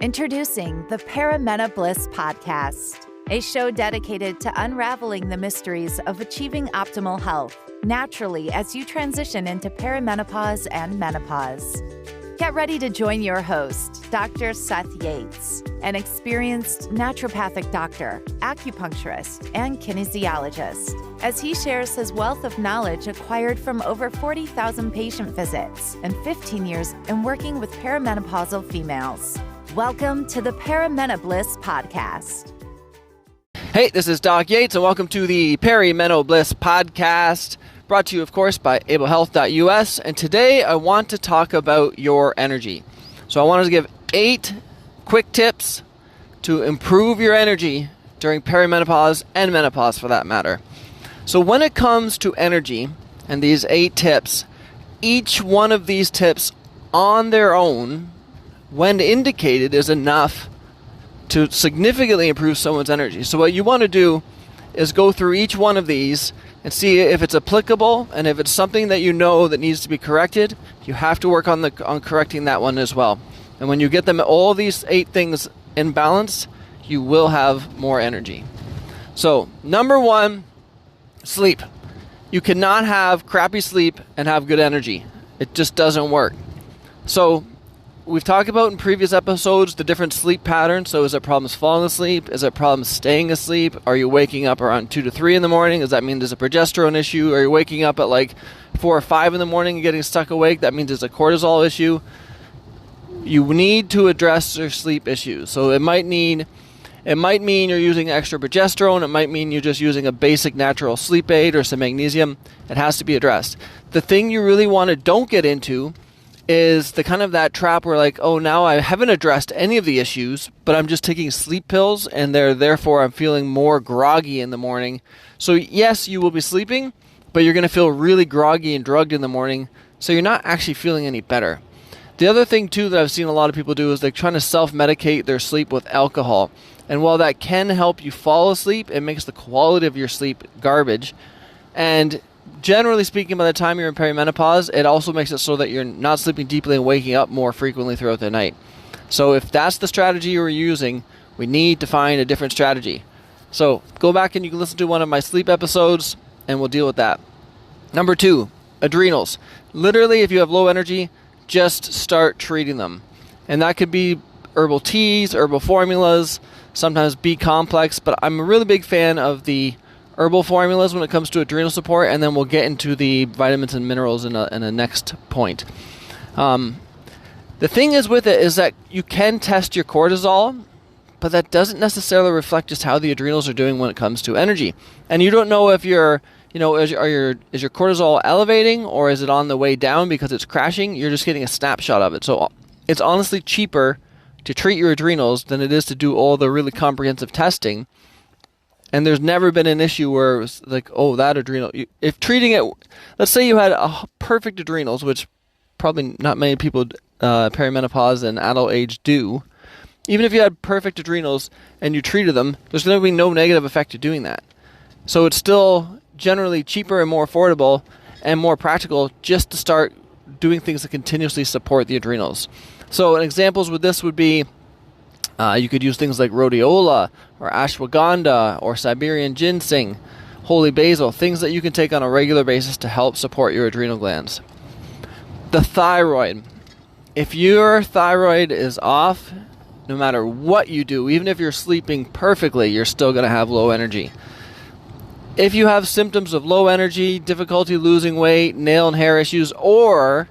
Introducing the Perimenopause podcast, a show dedicated to unraveling the mysteries of achieving optimal health naturally as you transition into perimenopause and menopause. Get ready to join your host, Dr. Seth Yates, an experienced naturopathic doctor, acupuncturist, and kinesiologist, as he shares his wealth of knowledge acquired from over 40,000 patient visits and 15 years in working with perimenopausal females. Welcome to the Perimenopause podcast. Hey, this is Doc Yates, and welcome to the Perimenopause podcast, brought to you, of course, by ablehealth.us. And today I want to talk about your energy. So I wanted to give 8 quick tips to improve your energy during perimenopause and menopause, for that matter. So when it comes to energy and these 8 tips, each one of these tips on their own, when indicated, is enough to significantly improve someone's energy. So what you want to do is go through each one of these and see if it's applicable, and if it's something that you know that needs to be corrected, you have to work on correcting that one as well. And when you get them all these 8 things in balance, you will have more energy. So number 1, sleep. You cannot have crappy sleep and have good energy. It just doesn't work. So we've talked about in previous episodes the different sleep patterns. So is it problems falling asleep? Is it problems staying asleep? Are you waking up around 2 to 3 in the morning? Does that mean there's a progesterone issue? Are you waking up at like 4 or 5 in the morning and getting stuck awake? That means it's a cortisol issue. You need to address your sleep issues. So it might mean you're using extra progesterone. It might mean you're just using a basic natural sleep aid or some magnesium. It has to be addressed. The thing you really don't get into is the kind of that trap where like, oh, now I haven't addressed any of the issues, but I'm just taking sleep pills and therefore I'm feeling more groggy in the morning. So yes, you will be sleeping, but you're going to feel really groggy and drugged in the morning, so you're not actually feeling any better. The other thing too that I've seen a lot of people do is they're trying to self-medicate their sleep with alcohol. And while that can help you fall asleep, it makes the quality of your sleep garbage. And generally speaking, by the time you're in perimenopause, it also makes it so that you're not sleeping deeply and waking up more frequently throughout the night. So if that's the strategy you're using, we need to find a different strategy. So go back and you can listen to one of my sleep episodes and we'll deal with that. Number 2, adrenals. Literally, if you have low energy, just start treating them. And that could be herbal teas, herbal formulas, sometimes B complex, but I'm a really big fan of the herbal formulas when it comes to adrenal support, and then we'll get into the vitamins and minerals in a next point. The thing is with it is that you can test your cortisol, but that doesn't necessarily reflect just how the adrenals are doing when it comes to energy. And you don't know if is your cortisol elevating or is it on the way down because it's crashing. You're just getting a snapshot of it. So it's honestly cheaper to treat your adrenals than it is to do all the really comprehensive testing. And there's never been an issue where it's like, oh, that adrenal. If treating it, let's say you had a perfect adrenals, which probably not many people perimenopause and adult age do. Even if you had perfect adrenals and you treated them, there's going to be no negative effect to doing that. So it's still generally cheaper and more affordable and more practical just to start doing things that continuously support the adrenals. So examples with this would be you could use things like rhodiola or ashwagandha or Siberian ginseng, holy basil, things that you can take on a regular basis to help support your adrenal glands. The thyroid. If your thyroid is off, no matter what you do, even if you're sleeping perfectly, you're still going to have low energy. If you have symptoms of low energy, difficulty losing weight, nail and hair issues, or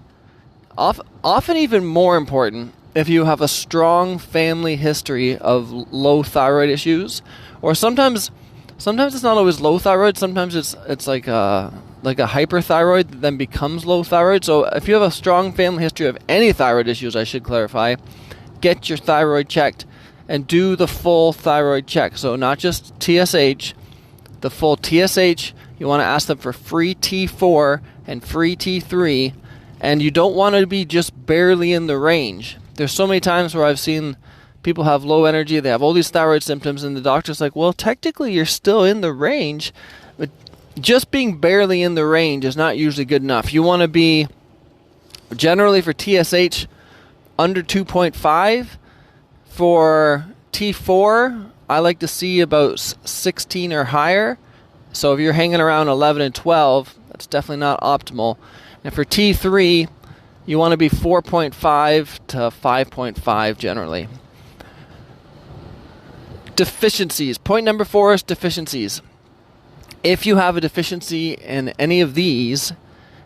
often even more important, if you have a strong family history of low thyroid issues, or sometimes it's not always low thyroid. Sometimes it's like a hyperthyroid that then becomes low thyroid. So if you have a strong family history of any thyroid issues, I should clarify, get your thyroid checked and do the full thyroid check. So not just TSH, the full TSH. You want to ask them for free T4 and free T3, and you don't want to be just barely in the range. There's so many times where I've seen people have low energy, they have all these thyroid symptoms, and the doctor's like, well, technically you're still in the range, but just being barely in the range is not usually good enough. You want to be, generally for TSH, under 2.5, For T4, I like to see about 16 or higher. So if you're hanging around 11 and 12, that's definitely not optimal. And for T3, you want to be 4.5 to 5.5 generally. Deficiencies. Point number 4 is deficiencies. If you have a deficiency in any of these,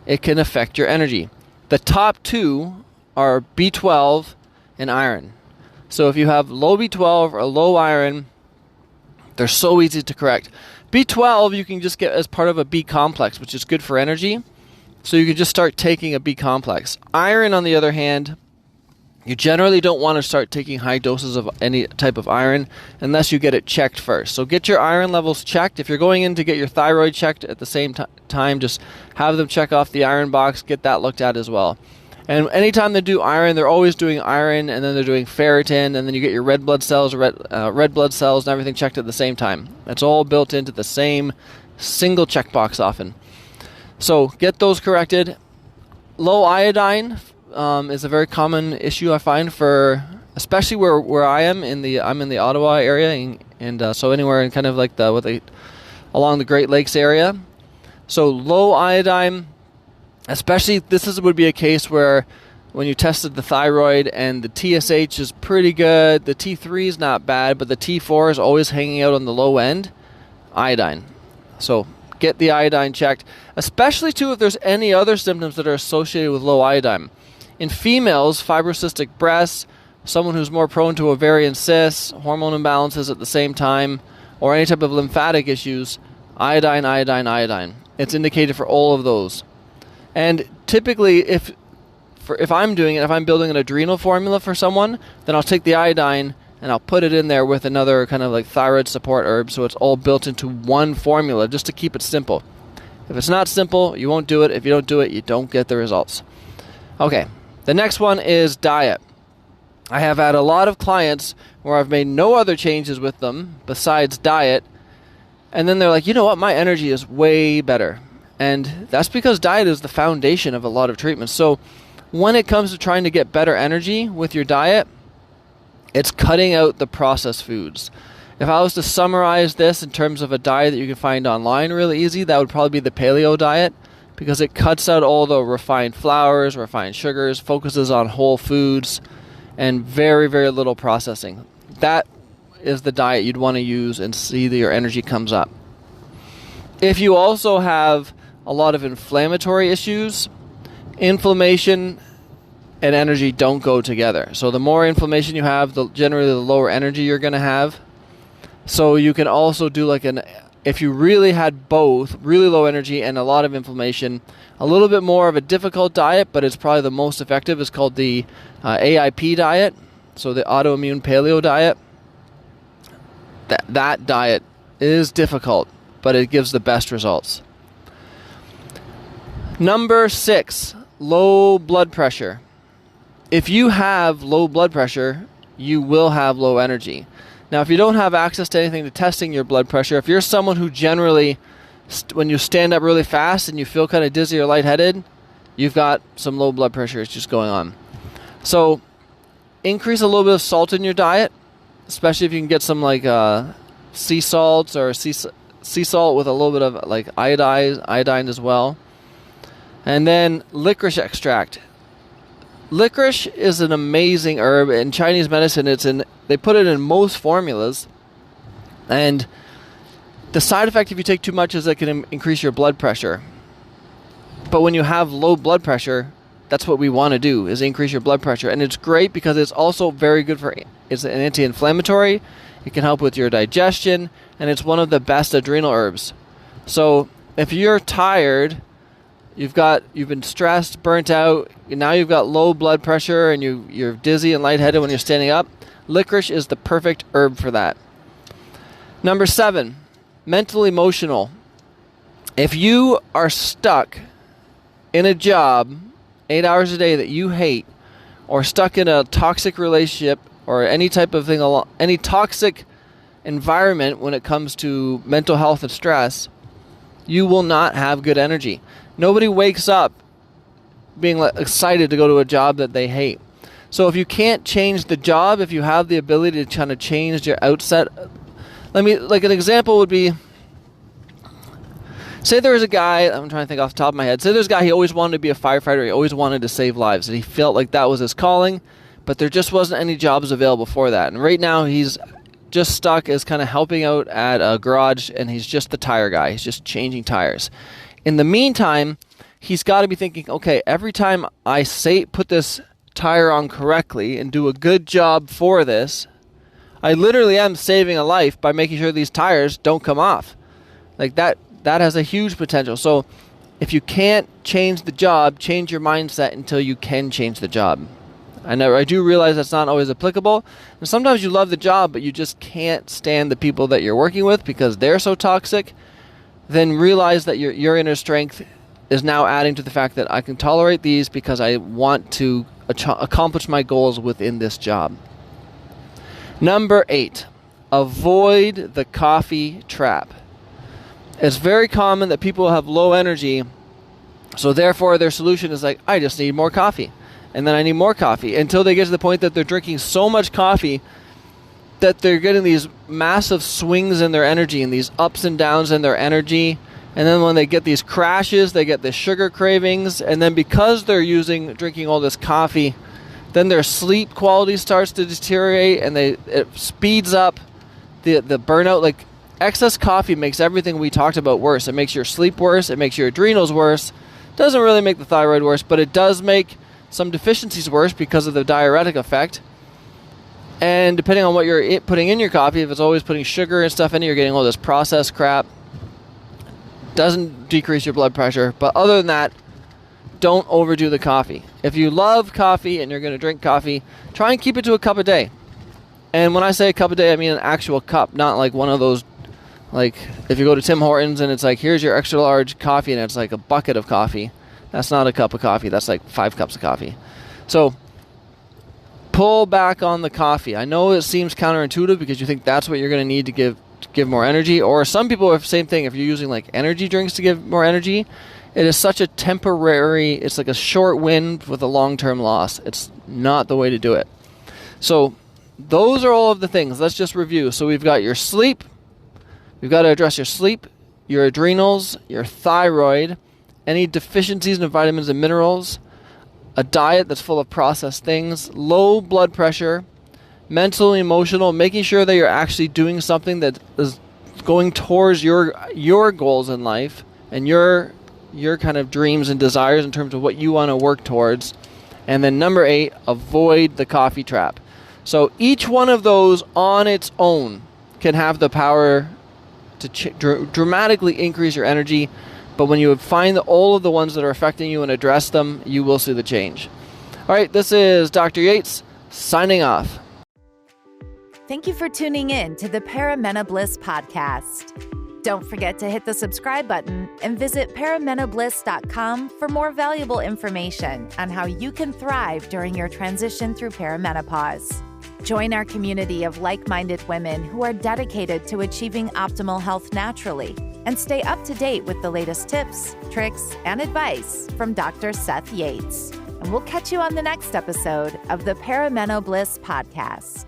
it can affect your energy. The top 2 are B12 and iron. So if you have low B12 or low iron, they're so easy to correct. B12 you can just get as part of a B complex, which is good for energy. So you can just start taking a B complex. Iron, on the other hand, you generally don't want to start taking high doses of any type of iron unless you get it checked first. So get your iron levels checked. If you're going in to get your thyroid checked at the same time, just have them check off the iron box, get that looked at as well. And anytime they do iron, they're always doing iron, and then they're doing ferritin, and then you get your red blood cells, red blood cells, and everything checked at the same time. It's all built into the same single checkbox often. So get those corrected. Low iodine is a very common issue I find for, especially where I am I'm in the Ottawa area, and so anywhere in kind of like along the Great Lakes area. So low iodine. Especially, would be a case where when you tested the thyroid and the TSH is pretty good, the T3 is not bad, but the T4 is always hanging out on the low end, iodine. So get the iodine checked, especially too if there's any other symptoms that are associated with low iodine. In females, fibrocystic breasts, someone who's more prone to ovarian cysts, hormone imbalances at the same time, or any type of lymphatic issues, iodine, iodine, iodine. It's indicated for all of those. And typically, if I'm doing it, if I'm building an adrenal formula for someone, then I'll take the iodine and I'll put it in there with another kind of like thyroid support herb, so it's all built into one formula just to keep it simple. If it's not simple, you won't do it. If you don't do it, you don't get the results. Okay, the next one is diet. I have had a lot of clients where I've made no other changes with them besides diet, and then they're like, you know what, my energy is way better. And that's because diet is the foundation of a lot of treatments. So when it comes to trying to get better energy with your diet, it's cutting out the processed foods. If I was to summarize this in terms of a diet that you can find online really easy, that would probably be the paleo diet, because it cuts out all the refined flours, refined sugars, focuses on whole foods, and very, very little processing. That is the diet you'd want to use and see that your energy comes up. If you also have a lot of inflammatory issues, inflammation and energy don't go together. So the more inflammation you have, generally the lower energy you're going to have. So you can also do if you really had both, really low energy and a lot of inflammation, a little bit more of a difficult diet, but it's probably the most effective, is called the AIP diet, so the autoimmune paleo diet. That diet is difficult, but it gives the best results. Number 6, low blood pressure. If you have low blood pressure, you will have low energy. Now, if you don't have access to anything to testing your blood pressure, if you're someone who generally, when you stand up really fast and you feel kind of dizzy or lightheaded, you've got some low blood pressure issues going on. So increase a little bit of salt in your diet, especially if you can get some sea salts or sea salt with a little bit of iodine as well. And then licorice extract. Licorice is an amazing herb. In Chinese medicine, they put it in most formulas. And the side effect if you take too much is it can increase your blood pressure. But when you have low blood pressure, that's what we want to do, is increase your blood pressure. And it's great because it's also very good it's an anti-inflammatory. It can help with your digestion, and it's one of the best adrenal herbs. So if you're tired, you've been stressed, burnt out, now you've got low blood pressure and you're dizzy and lightheaded when you're standing up, licorice is the perfect herb for that. Number 7, mental emotional. If you are stuck in a job 8 hours a day that you hate, or stuck in a toxic relationship or any type of thing, any toxic environment when it comes to mental health and stress, you will not have good energy. Nobody wakes up being excited to go to a job that they hate. So if you can't change the job, if you have the ability to kind of change your outset, like an example would be, say there was a guy, I'm trying to think off the top of my head, say there's a guy, he always wanted to be a firefighter, he always wanted to save lives, and he felt like that was his calling, but there just wasn't any jobs available for that. And right now he's just stuck as kind of helping out at a garage, and he's just the tire guy. He's just changing tires. In the meantime, he's got to be thinking, okay, every time I put this tire on correctly and do a good job for this, I literally am saving a life by making sure these tires don't come off. Like that has a huge potential. So if you can't change the job, change your mindset until you can change the job. I do realize that's not always applicable. And sometimes you love the job, but you just can't stand the people that you're working with because they're so toxic. Then realize that your inner strength is now adding to the fact that I can tolerate these because I want to accomplish my goals within this job. Number 8, avoid the coffee trap. It's very common that people have low energy, so therefore their solution is like, I just need more coffee. And then I need more coffee until they get to the point that they're drinking so much coffee that they're getting these massive swings in their energy and these ups and downs in their energy. And then when they get these crashes, they get the sugar cravings. And then because they're drinking all this coffee, then their sleep quality starts to deteriorate and it speeds up the burnout. Like excess coffee makes everything we talked about worse. It makes your sleep worse. It makes your adrenals worse. Doesn't really make the thyroid worse, but it does make some deficiencies worse because of the diuretic effect. And depending on what you're putting in your coffee, if it's always putting sugar and stuff in it, you're getting all this processed crap. Doesn't decrease your blood pressure. But other than that, don't overdo the coffee. If you love coffee and you're going to drink coffee, try and keep it to a cup a day. And when I say a cup a day, I mean an actual cup, not like one of those, like if you go to Tim Hortons and it's like, here's your extra large coffee and it's like a bucket of coffee. That's not a cup of coffee. That's like 5 cups of coffee. So pull back on the coffee. I know it seems counterintuitive because you think that's what you're going to need to give more energy. Or some people are the same thing. If you're using like energy drinks to give more energy, it is such a temporary, it's like a short win with a long-term loss. It's not the way to do it. So those are all of the things. Let's just review. So we've got your sleep. We've got to address your sleep, your adrenals, your thyroid, any deficiencies in vitamins and minerals, a diet that's full of processed things, low blood pressure, mental and emotional, making sure that you're actually doing something that is going towards your goals in life and your kind of dreams and desires in terms of what you want to work towards. And then number 8, avoid the coffee trap. So each one of those on its own can have the power to dramatically increase your energy. But when you find all of the ones that are affecting you and address them, you will see the change. All right, this is Dr. Yates signing off. Thank you for tuning in to the Perimenopause podcast. Don't forget to hit the subscribe button and visit perimenopause.com for more valuable information on how you can thrive during your transition through perimenopause. Join our community of like-minded women who are dedicated to achieving optimal health naturally, and stay up to date with the latest tips, tricks, and advice from Dr. Seth Yates. And we'll catch you on the next episode of the Perimenopause podcast.